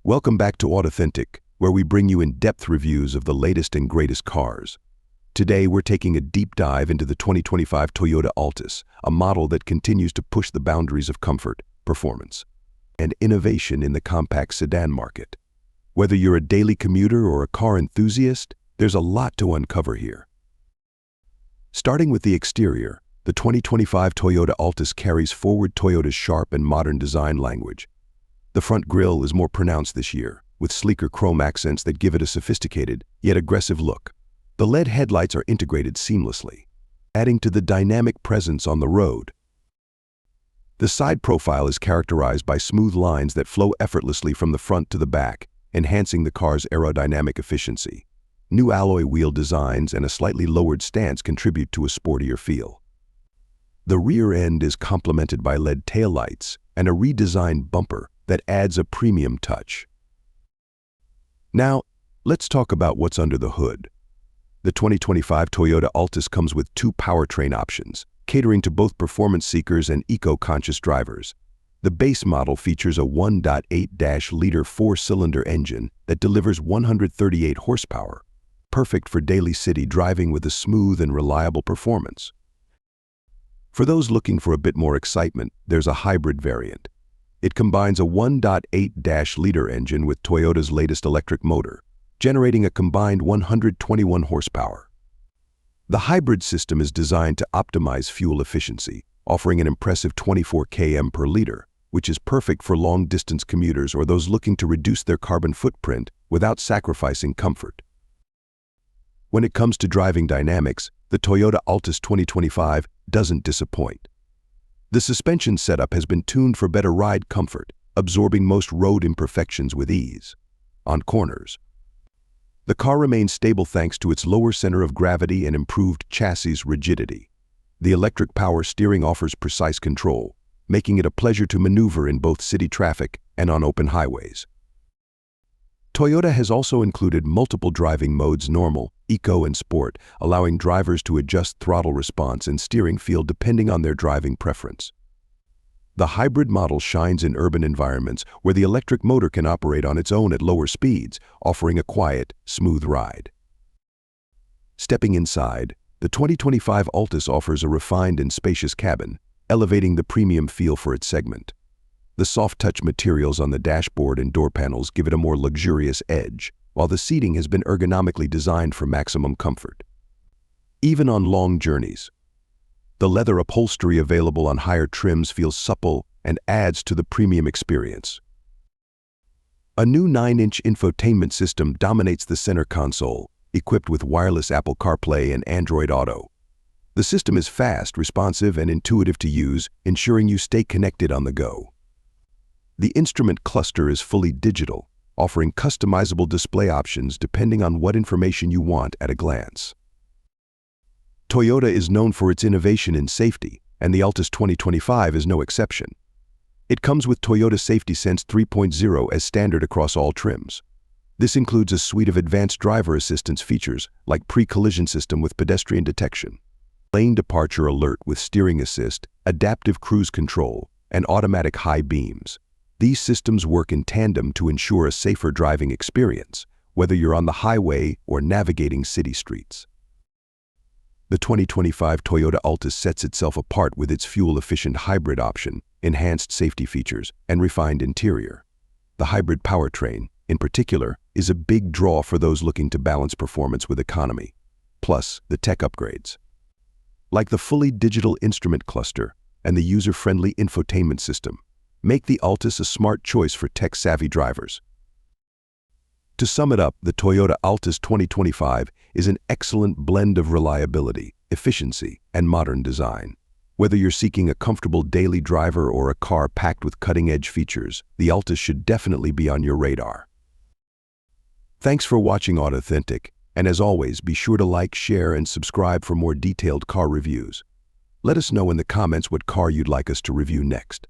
Welcome back to Authentic, where we bring you in-depth reviews of the latest and greatest cars. Today, we're taking a deep dive into the 2025 Toyota Altis, a model that continues to push the boundaries of comfort, performance, and innovation in the compact sedan market. Whether you're a daily commuter or a car enthusiast, there's a lot to uncover here. Starting with the exterior, the 2025 Toyota Altis carries forward Toyota's sharp and modern design language. The front grille is more pronounced this year, with sleeker chrome accents that give it a sophisticated, yet aggressive look. The LED headlights are integrated seamlessly, adding to the dynamic presence on the road. The side profile is characterized by smooth lines that flow effortlessly from the front to the back, enhancing the car's aerodynamic efficiency. New alloy wheel designs and a slightly lowered stance contribute to a sportier feel. The rear end is complemented by LED taillights and a redesigned bumper that adds a premium touch. Now, let's talk about what's under the hood. The 2025 Toyota Altis comes with two powertrain options, catering to both performance seekers and eco-conscious drivers. The base model features a 1.8-liter four-cylinder engine that delivers 138 horsepower, perfect for daily city driving with a smooth and reliable performance. For those looking for a bit more excitement, there's a hybrid variant. It combines a 1.8-liter engine with Toyota's latest electric motor, generating a combined 121 horsepower. The hybrid system is designed to optimize fuel efficiency, offering an impressive 24 km per liter, which is perfect for long-distance commuters or those looking to reduce their carbon footprint without sacrificing comfort. When it comes to driving dynamics, the Toyota Altis 2025 doesn't disappoint. The suspension setup has been tuned for better ride comfort, absorbing most road imperfections with ease. On corners, the car remains stable thanks to its lower center of gravity and improved chassis rigidity. The electric power steering offers precise control, making it a pleasure to maneuver in both city traffic and on open highways. Toyota has also included multiple driving modes: normal, eco, and sport, allowing drivers to adjust throttle response and steering feel depending on their driving preference. The hybrid model shines in urban environments where the electric motor can operate on its own at lower speeds, offering a quiet, smooth ride. Stepping inside, the 2025 Altis offers a refined and spacious cabin, elevating the premium feel for its segment. The soft-touch materials on the dashboard and door panels give it a more luxurious edge, while the seating has been ergonomically designed for maximum comfort. Even on long journeys, the leather upholstery available on higher trims feels supple and adds to the premium experience. A new 9-inch infotainment system dominates the center console, equipped with wireless Apple CarPlay and Android Auto. The system is fast, responsive, and intuitive to use, ensuring you stay connected on the go. The instrument cluster is fully digital, offering customizable display options depending on what information you want at a glance. Toyota is known for its innovation in safety, and the Altis 2025 is no exception. It comes with Toyota Safety Sense 3.0 as standard across all trims. This includes a suite of advanced driver assistance features like pre-collision system with pedestrian detection, lane departure alert with steering assist, adaptive cruise control, and automatic high beams. These systems work in tandem to ensure a safer driving experience, whether you're on the highway or navigating city streets. The 2025 Toyota Altis sets itself apart with its fuel-efficient hybrid option, enhanced safety features, and refined interior. The hybrid powertrain, in particular, is a big draw for those looking to balance performance with economy. Plus, the tech upgrades, like the fully digital instrument cluster and the user-friendly infotainment system, make the Altis a smart choice for tech-savvy drivers. To sum it up, the Toyota Altis 2025 is an excellent blend of reliability, efficiency, and modern design. Whether you're seeking a comfortable daily driver or a car packed with cutting-edge features, the Altis should definitely be on your radar. Thanks for watching Authentic, and as always, be sure to like, share, and subscribe for more detailed car reviews. Let us know in the comments what car you'd like us to review next.